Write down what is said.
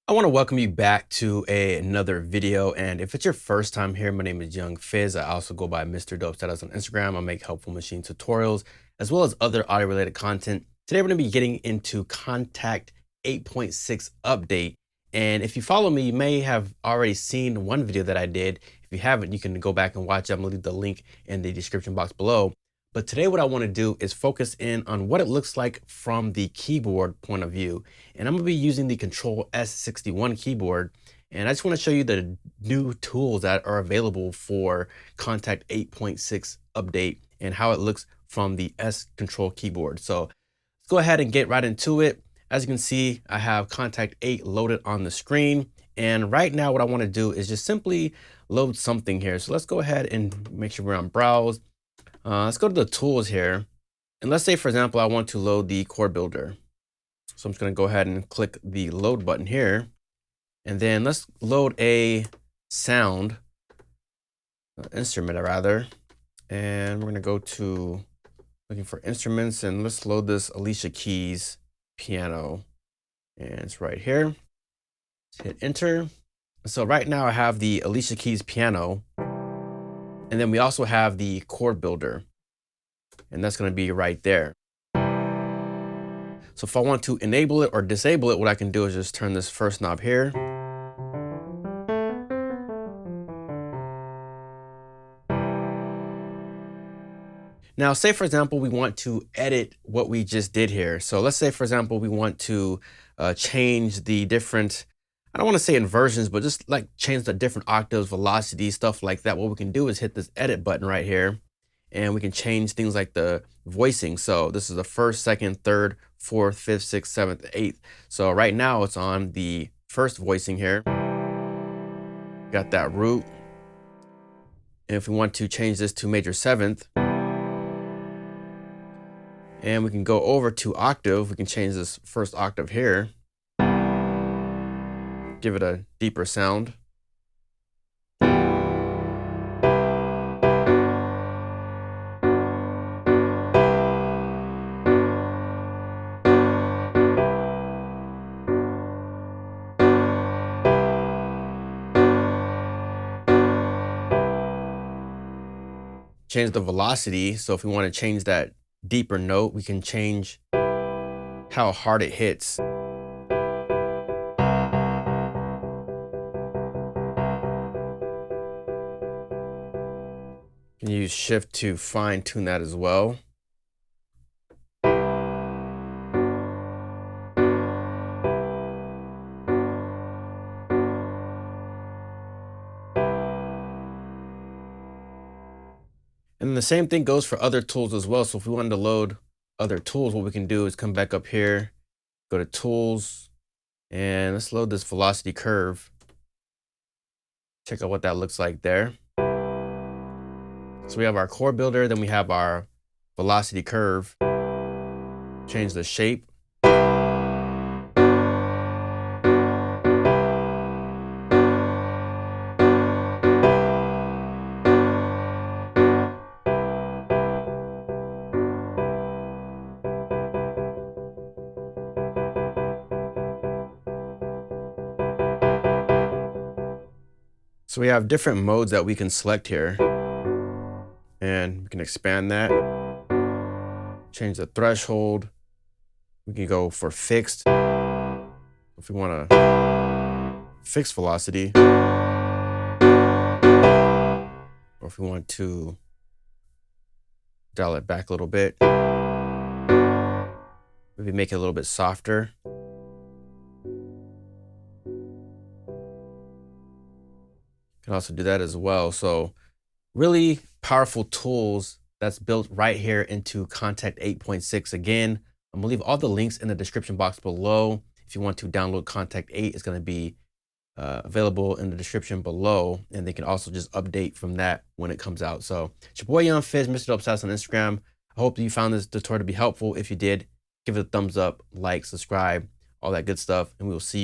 I want to welcome you back to another video. And if it's your first time here, my name is Young Fizz. I also go by Mr. Dope Status on Instagram. I make helpful machine tutorials as well as other audio related content. Today, we're going to be getting into Kontakt 8.6 update. And if you follow me, you may have already seen one video that I did. If you haven't, you can go back and watch it. I'm going to leave the link in the description box below. But today what I want to do is focus in on what it looks like from the keyboard point of view. And I'm going to be using the Kontrol S61 keyboard. And I just want to show you the new tools that are available for Kontakt 8.6 update and how it looks from the S Control keyboard. So let's go ahead and get right into it. As you can see, I have Kontakt 8 loaded on the screen. And right now what I want to do is just simply load something here. So let's go ahead and make sure we're on browse. Let's go to the tools here. And let's say, for example, I want to load the chord builder. So I'm just going to go ahead and click the load button here. And then let's load a sound, instrument rather. And we're going to go to looking for instruments and let's load this Alicia Keys piano. And it's right here. Let's hit enter. So right now I have the Alicia Keys piano. And then we also have the chord builder, and that's going to be right there. So if I want to enable it or disable it, what I can do is just turn this first knob here. Now, say for example, we want to edit what we just did here. So let's say, for example, we want to change the different, I don't want to say inversions, but just like change the different octaves, velocity, stuff like that. What we can do is hit this edit button right here, and we can change things like the voicing. So this is the first, second, third, fourth, fifth, sixth, seventh, eighth. So right now it's on the first voicing here. Got that root. And if we want to change this to major seventh, and we can go over to octave, we can change this first octave here. Give it a deeper sound. Change the velocity. So if we want to change that deeper note, we can change how hard it hits. You can use shift to fine tune that as well. And the same thing goes for other tools as well. So if we wanted to load other tools, what we can do is come back up here, go to tools, and let's load this velocity curve. Check out what that looks like there. So we have our chord builder, then we have our velocity curve. Change the shape. So we have different modes that we can select here, and we can expand that, change the threshold. We can go for fixed if we want to fix velocity, or if we want to dial it back a little bit, maybe make it a little bit softer. Can also do that as well. So really powerful tools that's built right here into Kontakt 8.6. Again, I'm gonna leave all the links in the description box below. If you want to download Kontakt 8, it's gonna be available in the description below, and they can also just update from that when it comes out. So it's your boy Young Fizz, Mr. Dope Status on Instagram. I hope that you found this tutorial to be helpful. If you did, give it a thumbs up, like, subscribe, all that good stuff, and we will see you